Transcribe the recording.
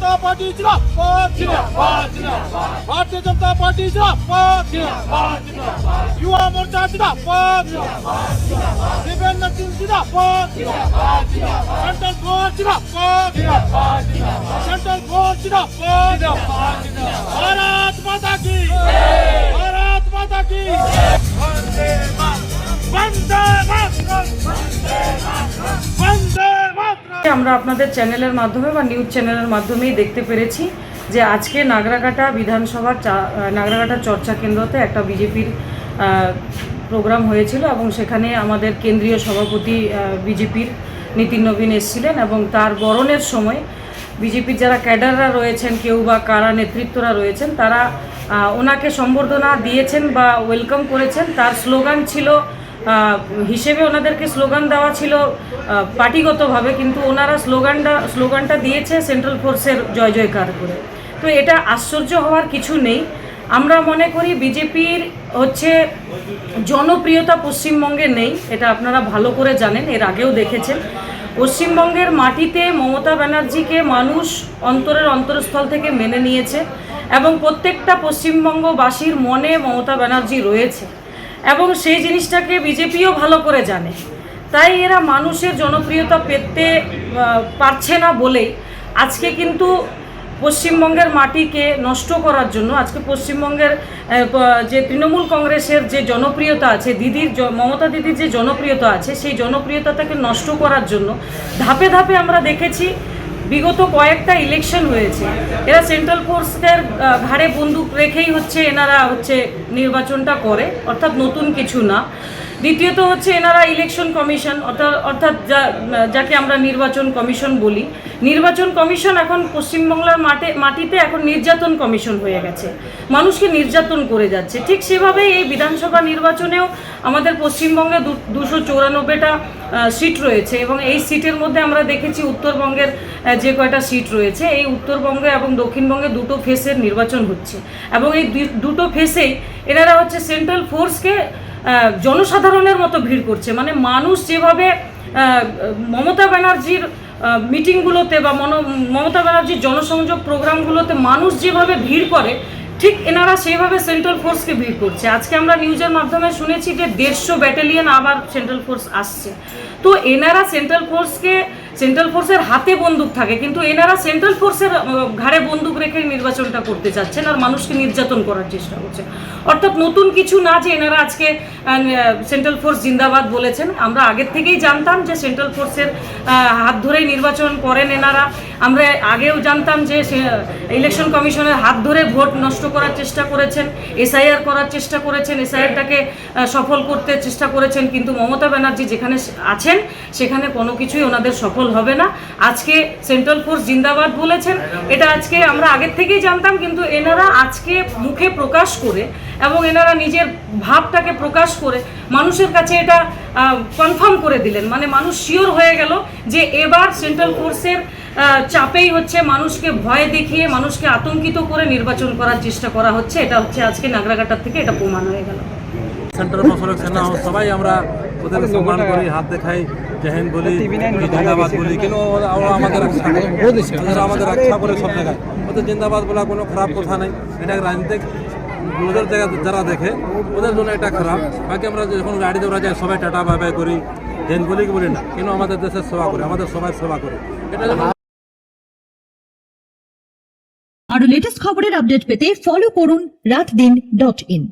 जनता party जिंदाबाद Bharatiya Janata party जिंदाबाद युवा मोर्चा जिंदाबाद दिव्यांग सिंह जिंदाबाद सेंट्रल फोर्स जिंदाबाद सेंट्रल फोर्स जिंदाबाद भारत माता की वंदे मातरम वंदे मातरम। আমরা আপনাদের চ্যানেলের মাধ্যমে বা নিউজ চ্যানেলের মাধ্যমেই দেখতে পেরেছি যে আজকে নাগরাকাটা বিধানসভার নাগরাকাটা চর্চা কেন্দ্রতে একটা বিজেপির প্রোগ্রাম হয়েছিল এবং সেখানে আমাদের কেন্দ্রীয় সভাপতি বিজেপির নীতিন নবীন এসেছিলেন এবং তার বরণের সময় বিজেপির যারা ক্যাডাররা রয়েছেন কেউ বা কারা নেতৃত্বরা রয়েছেন তারা ওনাকে সম্বর্ধনা দিয়েছেন বা ওয়েলকাম করেছেন। তার স্লোগান ছিল হিসেবে ওনাদেরকে স্লোগান দেওয়া ছিল পার্টিগতভাবে, কিন্তু ওনারা স্লোগানটা দিয়েছে সেন্ট্রাল ফোর্সের জয় জয়কার করে। তো এটা আশ্চর্য হওয়ার কিছু নেই। আমরা মনে করি বিজেপির হচ্ছে জনপ্রিয়তা পশ্চিমবঙ্গে নেই, এটা আপনারা ভালো করে জানেন, এর আগেও দেখেছেন। পশ্চিমবঙ্গের মাটিতে মমতা ব্যানার্জিকে মানুষ অন্তরের অন্তরস্থল থেকে মেনে নিয়েছে এবং প্রত্যেকটা পশ্চিমবঙ্গবাসীর মনে মমতা ব্যানার্জি রয়েছে এবং সেই জিনিসটাকে বিজেপিও ভালো করে জানে। তাই এরা মানুষের জনপ্রিয়তা পেতে পারছে না বলেই আজকে কিন্তু পশ্চিমবঙ্গের মাটিকে নষ্ট করার জন্য, আজকে পশ্চিমবঙ্গের যে তৃণমূল কংগ্রেসের যে জনপ্রিয়তা আছে, মমতা দিদির যে জনপ্রিয়তা আছে, সেই জনপ্রিয়তাটাকে নষ্ট করার জন্য ধাপে ধাপে আমরা দেখেছি বিগত কয়েকটা ইলেকশন হয়েছে এরা সেন্ট্রাল ফোর্সের ঘাড়ে বন্দুক রেখেই এনারা নির্বাচনটা করে, অর্থাৎ নতুন কিছু না। দ্বিতীয়ত এনারা ইলেকশন কমিশন অর্থাৎ যাকে আমরা নির্বাচন কমিশন বলি, নির্বাচন কমিশন এখন পশ্চিমবাংলার মাটিতে এখন নির্যাতন কমিশন হয়ে গেছে, মানুষকে নির্যাতন করে যাচ্ছে। ঠিক সেভাবেই এই বিধানসভা নির্বাচনেও আমাদের পশ্চিমবঙ্গে 294টা সিট রয়েছে এবং এই সিটের মধ্যে আমরা দেখেছি উত্তরবঙ্গের যে কয়টা সিট রয়েছে, এই উত্তরবঙ্গে এবং দক্ষিণবঙ্গে দুটো ফেসের নির্বাচন হচ্ছে এবং এই দুটো ফেসেই এনারা সেন্ট্রাল ফোর্সকে জনসাধারণের মতো ভিড় করছে। মানে মানুষ যেভাবে মমতা ব্যানার্জির মিটিংগুলোতে বা মমতা ব্যানার্জির জনসংযোগ প্রোগ্রামগুলোতে মানুষ যেভাবে ভিড় করে, ঠিক এনারা সেইভাবে সেন্ট্রাল ফোর্সকে ভিড় করছে। আজকে আমরা নিউজের মাধ্যমে শুনেছি যে 150 ব্যাটালিয়ন আবার সেন্ট্রাল ফোর্স আসছে। তো এনারা সেন্ট্রাল ফোর্সের হাতে বন্দুক থাকে, কিন্তু এনারা সেন্ট্রাল ফোর্সের ঘাড়ে বন্দুক রেখে নির্বাচনটা করতে চাচ্ছেন আর মানুষকে নির্যাতন করার চেষ্টা করছেন। অর্থাৎ নতুন কিছু না যে এনারা আজকে সেন্ট্রাল ফোর্স জিন্দাবাদ বলেছেন, আমরা আগের থেকেই জানতাম যে সেন্ট্রাল ফোর্সের হাত ধরেই নির্বাচন করেন এনারা। আমরা আগেও জানতাম যে ইলেকশন কমিশনের হাত ধরে ভোট নষ্ট করার চেষ্টা করেছেন, এসআইআর করার চেষ্টা করেছেন, এসআইআরটাকে সফল করতে চেষ্টা করেছেন, কিন্তু মমতা ব্যানার্জি যেখানে আছেন সেখানে কোনো কিছুই ওনাদের সফল হবে না। আজকে সেন্ট্রাল ফোর্স জিন্দাবাদ বলেছেন, এটা আজকে আমরা আগের থেকেই জানতাম, কিন্তু এনারা আজকে মুখে প্রকাশ করে এবং এনারা নিজের ভাবটাকে প্রকাশ করে মানুষের কাছে এটা কনফার্ম করে দিলেন। মানে মানুষ শিওর হয়ে গেল যে এবার সেন্ট্রাল ফোর্সের চাপেই মানুষকে ভয় দেখিয়ে মানুষকে আতঙ্কিত করে নির্বাচন করার চেষ্টা করা হচ্ছে। এটা আজকে নাগরাকাটার থেকে এটা প্রমাণ হয়ে গেল। সেন্ট্রাল ফোর্স সেনা সবাই আমরা ওদের সম্মান করি, হাত দেখাই, জেহেন বলি, জিন্দাবাদ বলি, কিন্তু আমাদের রক্ষা করে সব জায়গায়। ওদের জিন্দাবাদ বলা কোনো খারাপ কথা নেই, এটা রাজনীতিক ওদের জায়গা যারা দেখে ওদের জন্য এটা খারাপ। বাকি আমরা যখন গাড়িতে ওরা যাই সবাই টাটা বাই বাই করি, জেন বলি কি বলি না, কিন্তু আমাদের দেশের সেবা করি, আমাদের সবাই সেবা করি। এটা আরো লেটেস্ট খবরের আপডেট পেতে ফলো করুন রাতদিন.in।